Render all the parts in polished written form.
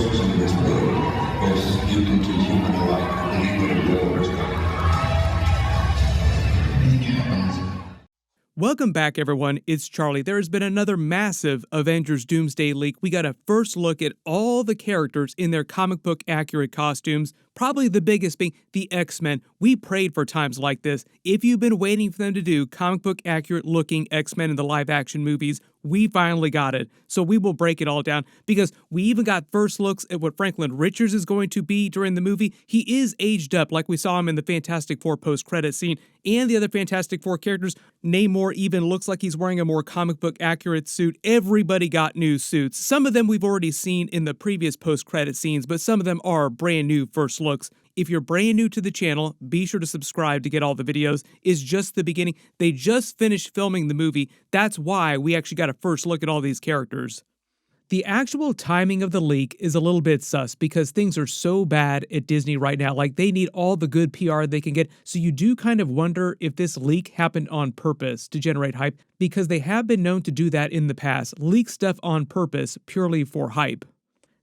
forces in this world, both mutant and human alike, believe that a war is coming. Welcome back, everyone. It's Charlie. There has been another massive Avengers Doomsday leak. We got a first look at all the characters in their comic book accurate costumes, probably the biggest being the X-Men. We prayed for times like this. If you've been waiting for them to do comic book accurate looking X-Men in the live action movies, we finally got it. So we will break it all down because we even got first looks at what Franklin Richards is going to be during the movie. He is aged up like we saw him in the Fantastic Four post-credit scene, and the other Fantastic Four characters. Namor even looks like he's wearing a more comic book accurate suit. Everybody got new suits. Some of them we've already seen in the previous post-credit scenes, but some of them are brand new first looks. If you're brand new to the channel, be sure to subscribe to get all the videos. It's just the beginning. They just finished filming the movie. That's why we actually got a first look at all these characters. The actual timing of the leak is a little bit sus because things are so bad at Disney right now. Like, they need all the good PR they can get. So you do kind of wonder if this leak happened on purpose to generate hype, because they have been known to do that in the past. Leak stuff on purpose purely for hype.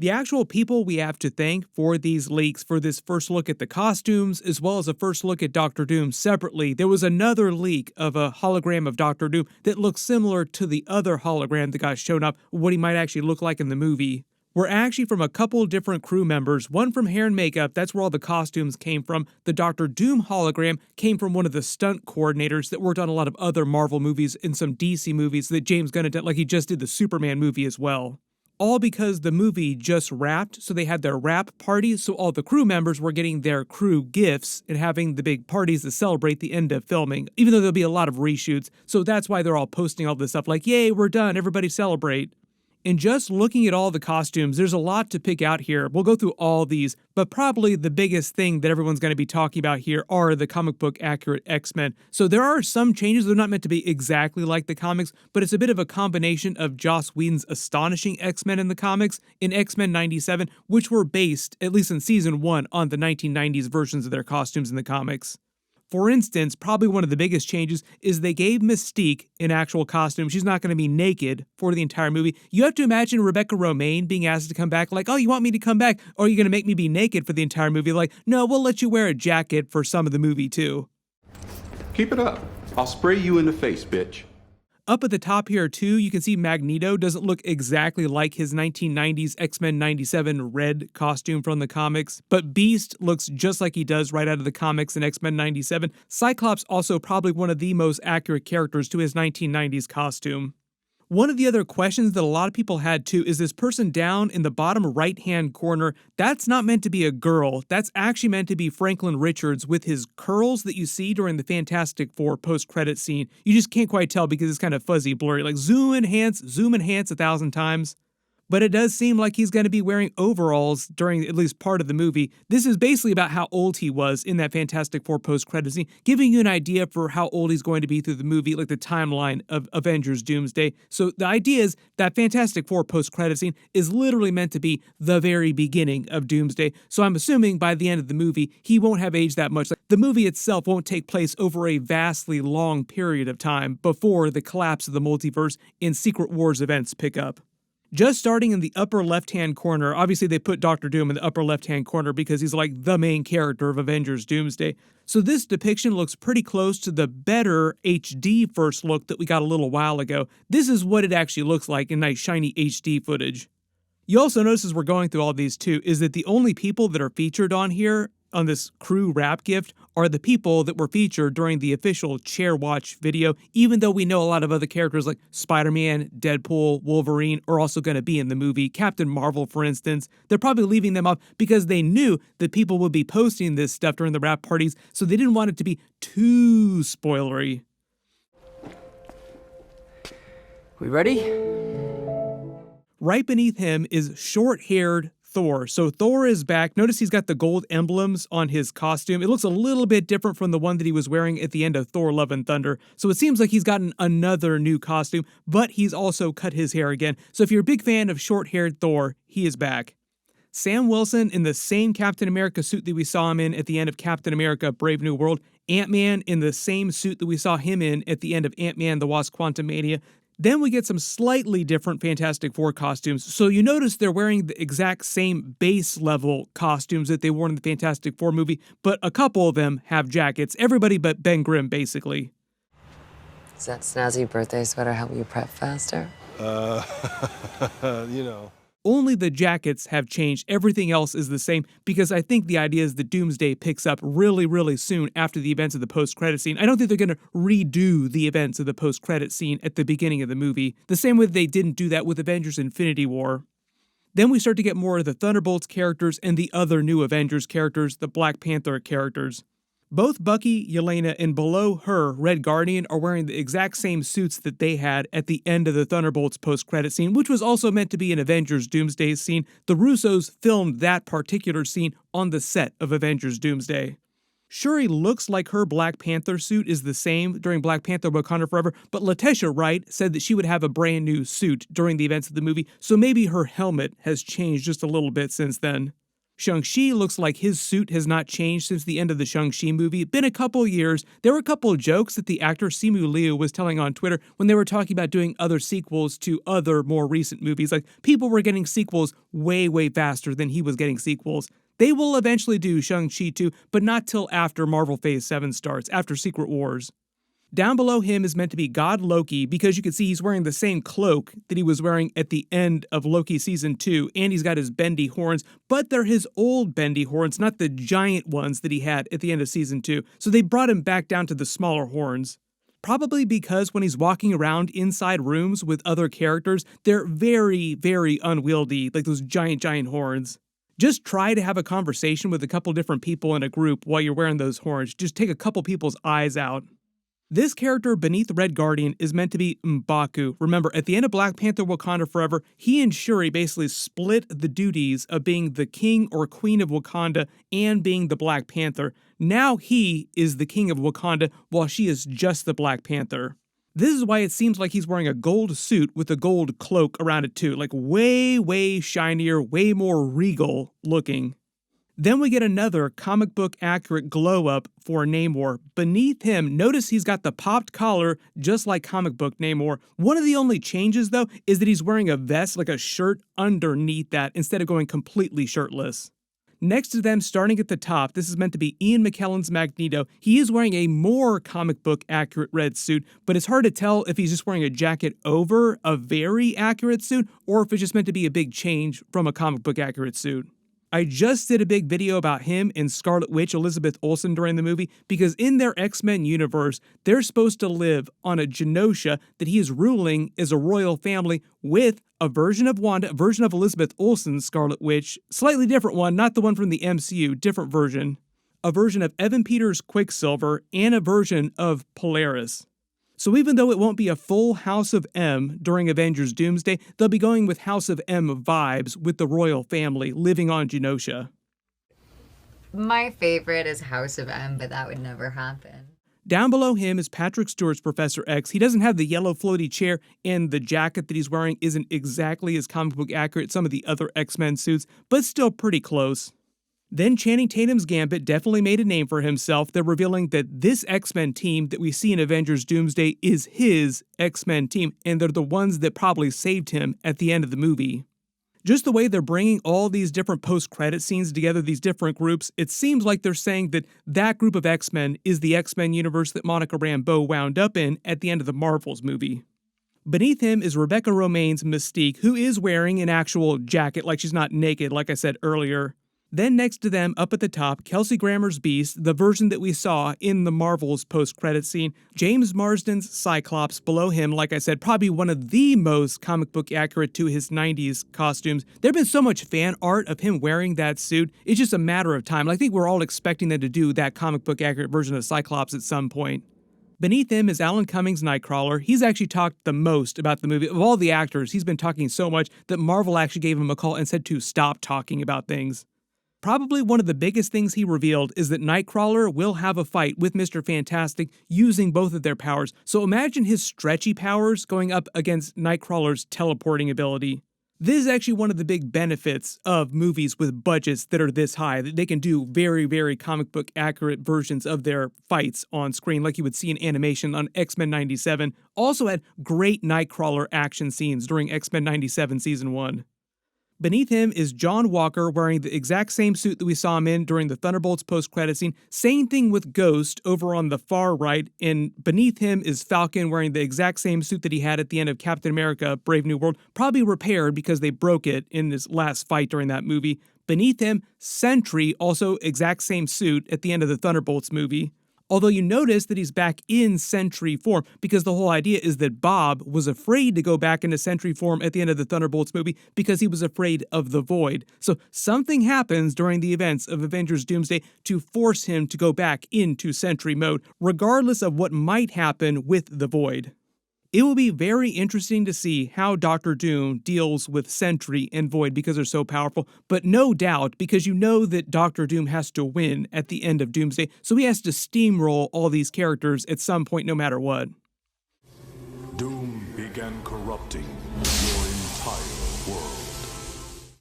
The actual people we have to thank for these leaks, for this first look at the costumes, as well as a first look at Doctor Doom separately, there was another leak of a hologram of Doctor Doom that looks similar to the other hologram that got shown up, what he might actually look like in the movie. We're actually from a couple different crew members, one from hair and makeup, that's where all the costumes came from. The Doctor Doom hologram came from one of the stunt coordinators that worked on a lot of other Marvel movies and some DC movies that James Gunn did, like he just did the Superman movie as well. All because the movie just wrapped, so they had their wrap party, so all the crew members were getting their crew gifts and having the big parties to celebrate the end of filming, even though there'll be a lot of reshoots, so that's why they're all posting all this stuff like, yay, we're done, everybody celebrate. And just looking at all the costumes, there's a lot to pick out here. We'll go through all these, but probably the biggest thing that everyone's going to be talking about here are the comic book accurate X-Men. So there are some changes. They're not meant to be exactly like the comics, but it's a bit of a combination of Joss Whedon's astonishing X-Men in the comics and X-Men 97, which were based, at least in season 1, on the 1990s versions of their costumes in the comics. For instance, probably one of the biggest changes is they gave Mystique an actual costume. She's not going to be naked for the entire movie. You have to imagine Rebecca Romijn being asked to come back like, oh, you want me to come back? Or are you going to make me be naked for the entire movie? Like, no, we'll let you wear a jacket for some of the movie too. Keep it up. I'll spray you in the face, bitch. Up at the top here too, you can see Magneto doesn't look exactly like his 1990s X-Men 97 red costume from the comics, but Beast looks just like he does right out of the comics in X-Men 97. Cyclops also probably one of the most accurate characters to his 1990s costume. One of the other questions that a lot of people had too is this person down in the bottom right-hand corner. That's not meant to be a girl. That's actually meant to be Franklin Richards with his curls that you see during the Fantastic Four post-credit scene. You just can't quite tell because it's kind of fuzzy, blurry, like zoom enhance 1,000 times. But it does seem like he's going to be wearing overalls during at least part of the movie. This is basically about how old he was in that Fantastic Four post-credit scene, giving you an idea for how old he's going to be through the movie, like the timeline of Avengers Doomsday. So the idea is that Fantastic Four post-credit scene is literally meant to be the very beginning of Doomsday. So I'm assuming by the end of the movie, he won't have aged that much. The movie itself won't take place over a vastly long period of time before the collapse of the multiverse and Secret Wars events pick up. Just starting in the upper left-hand corner, obviously they put Doctor Doom in the upper left-hand corner because he's like the main character of Avengers Doomsday. So this depiction looks pretty close to the better HD first look that we got a little while ago. This is what it actually looks like in nice shiny HD footage. You also notice as we're going through all these too, is that the only people that are featured on here on this crew wrap gift are the people that were featured during the official Chair Watch video, even though we know a lot of other characters like Spider-Man, Deadpool, Wolverine are also going to be in the movie. Captain Marvel, for instance, they're probably leaving them off because they knew that people would be posting this stuff during the wrap parties, so they didn't want it to be too spoilery. We ready? Right beneath him is short-haired Thor. So Thor is back. Notice he's got the gold emblems on his costume. It looks a little bit different from the one that he was wearing at the end of Thor Love and Thunder. So it seems like he's gotten another new costume, but he's also cut his hair again. So if you're a big fan of short-haired Thor, he is back. Sam Wilson in the same Captain America suit that we saw him in at the end of Captain America Brave New World. Ant-Man in the same suit that we saw him in at the end of Ant-Man the Wasp Quantumania. Then we get some slightly different Fantastic Four costumes. So you notice they're wearing the exact same base level costumes that they wore in the Fantastic Four movie, but a couple of them have jackets. Everybody but Ben Grimm, basically. Does that snazzy birthday sweater help you prep faster? You know. Only the jackets have changed. Everything else is the same because I think the idea is that Doomsday picks up really, really soon after the events of the post-credit scene. I don't think they're going to redo the events of the post-credit scene at the beginning of the movie, the same way they didn't do that with Avengers Infinity War. Then we start to get more of the Thunderbolts characters and the other new Avengers characters, the Black Panther characters. Both Bucky, Yelena, and below her, Red Guardian, are wearing the exact same suits that they had at the end of the Thunderbolts post-credit scene, which was also meant to be an Avengers Doomsday scene. The Russos filmed that particular scene on the set of Avengers Doomsday. Shuri looks like her Black Panther suit is the same during Black Panther Wakanda Forever, but Letitia Wright said that she would have a brand new suit during the events of the movie, so maybe her helmet has changed just a little bit since then. Shang-Chi looks like his suit has not changed since the end of the Shang-Chi movie. It's been a couple years. There were a couple of jokes that the actor Simu Liu was telling on Twitter when they were talking about doing other sequels to other more recent movies. Like, people were getting sequels way, way faster than he was getting sequels. They will eventually do Shang-Chi 2, but not till after Marvel Phase 7 starts, after Secret Wars. Down below him is meant to be God Loki because you can see he's wearing the same cloak that he was wearing at the end of Loki Season 2, and he's got his bendy horns, but they're his old bendy horns, not the giant ones that he had at the end of Season 2, so they brought him back down to the smaller horns. Probably because when he's walking around inside rooms with other characters, they're very, very unwieldy, like those giant horns. Just try to have a conversation with a couple different people in a group while you're wearing those horns. Just take a couple people's eyes out. This character beneath Red Guardian is meant to be M'Baku. Remember, at the end of Black Panther Wakanda Forever, he and Shuri basically split the duties of being the king or queen of Wakanda and being the Black Panther. Now he is the king of Wakanda while she is just the Black Panther. This is why it seems like he's wearing a gold suit with a gold cloak around it too, like way, way shinier, way more regal looking. Then we get another comic book accurate glow up for Namor. Beneath him, notice he's got the popped collar just like comic book Namor. One of the only changes though is that he's wearing a vest, like a shirt underneath that instead of going completely shirtless. Next to them, starting at the top, this is meant to be Ian McKellen's Magneto. He is wearing a more comic book accurate red suit, but it's hard to tell if he's just wearing a jacket over a very accurate suit or if it's just meant to be a big change from a comic book accurate suit. I just did a big video about him and Scarlet Witch Elizabeth Olsen during the movie because in their X-Men universe, they're supposed to live on a Genosha that he is ruling as a royal family with a version of Wanda, a version of Elizabeth Olsen's Scarlet Witch, slightly different one, not the one from the MCU, different version, a version of Evan Peters' Quicksilver, and a version of Polaris. So even though it won't be a full House of M during Avengers Doomsday, they'll be going with House of M vibes with the royal family living on Genosha. My favorite is House of M, but that would never happen. Down below him is Patrick Stewart's Professor X. He doesn't have the yellow floaty chair, and the jacket that he's wearing isn't exactly as comic book accurate as some of the other X-Men suits, but still pretty close. Then Channing Tatum's Gambit definitely made a name for himself. They're revealing that this X-Men team that we see in Avengers Doomsday is his X-Men team, and they're the ones that probably saved him at the end of the movie. Just the way they're bringing all these different post-credit scenes together, these different groups, it seems like they're saying that that group of X-Men is the X-Men universe that Monica Rambeau wound up in at the end of the Marvels movie. Beneath him is Rebecca Romijn's Mystique, who is wearing an actual jacket, like she's not naked, like I said earlier. Then next to them, up at the top, Kelsey Grammer's Beast, the version that we saw in the Marvels post-credit scene. James Marsden's Cyclops below him, like I said, probably one of the most comic book accurate to his 90s costumes. There's been so much fan art of him wearing that suit, it's just a matter of time. I think we're all expecting them to do that comic book accurate version of Cyclops at some point. Beneath him is Alan Cummings' Nightcrawler. He's actually talked the most about the movie. Of all the actors, he's been talking so much that Marvel actually gave him a call and said to stop talking about things. Probably one of the biggest things he revealed is that Nightcrawler will have a fight with Mr. Fantastic using both of their powers. So imagine his stretchy powers going up against Nightcrawler's teleporting ability. This is actually one of the big benefits of movies with budgets that are this high, that they can do very, very comic book accurate versions of their fights on screen, like you would see in animation on X-Men 97. Also had great Nightcrawler action scenes during X-Men 97 Season 1. Beneath him is John Walker wearing the exact same suit that we saw him in during the Thunderbolts post-credit scene. Same thing with Ghost over on the far right, and beneath him is Falcon wearing the exact same suit that he had at the end of Captain America Brave New World, probably repaired because they broke it in this last fight during that movie. Beneath him, Sentry, also exact same suit at the end of the Thunderbolts movie. Although you notice that he's back in Sentry form, because the whole idea is that Bob was afraid to go back into Sentry form at the end of the Thunderbolts movie because he was afraid of the Void. So something happens during the events of Avengers Doomsday to force him to go back into Sentry mode, regardless of what might happen with the Void. It will be very interesting to see how Doctor Doom deals with Sentry and Void because they're so powerful, but no doubt, because you know that Doctor Doom has to win at the end of Doomsday, so he has to steamroll all these characters at some point no matter what. Doom began corrupting your entire world.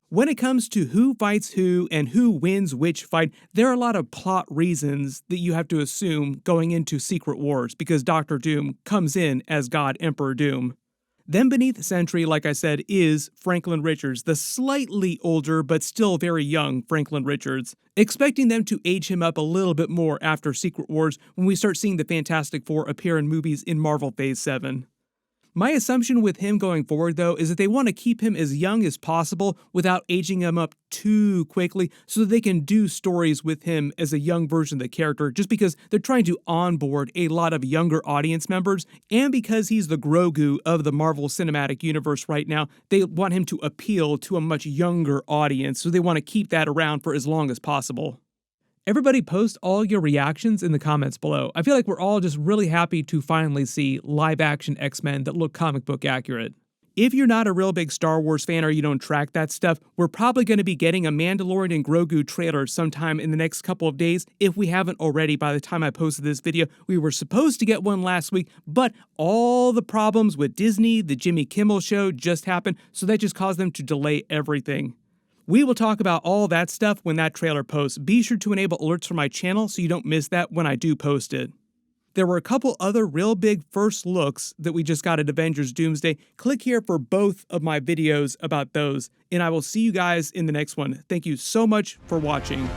When it comes to who fights who and who wins which fight, there are a lot of plot reasons that you have to assume going into Secret Wars, because Doctor Doom comes in as God Emperor Doom. Then beneath Sentry, like I said, is Franklin Richards, the slightly older but still very young Franklin Richards. Expecting them to age him up a little bit more after Secret Wars when we start seeing the Fantastic Four appear in movies in Marvel Phase 7. My assumption with him going forward, though, is that they want to keep him as young as possible without aging him up too quickly so that they can do stories with him as a young version of the character, just because they're trying to onboard a lot of younger audience members, and because he's the Grogu of the Marvel Cinematic Universe right now, they want him to appeal to a much younger audience, so they want to keep that around for as long as possible. Everybody post all your reactions in the comments below. I feel like we're all just really happy to finally see live-action X-Men that look comic book accurate. If you're not a real big Star Wars fan or you don't track that stuff, we're probably going to be getting a Mandalorian and Grogu trailer sometime in the next couple of days, if we haven't already by the time I posted this video. We were supposed to get one last week, but all the problems with Disney, the Jimmy Kimmel Show just happened, so that just caused them to delay everything. We will talk about all that stuff when that trailer posts. Be sure to enable alerts for my channel so you don't miss that when I do post it. There were a couple other real big first looks that we just got at Avengers Doomsday. Click here for both of my videos about those, and I will see you guys in the next one. Thank you so much for watching.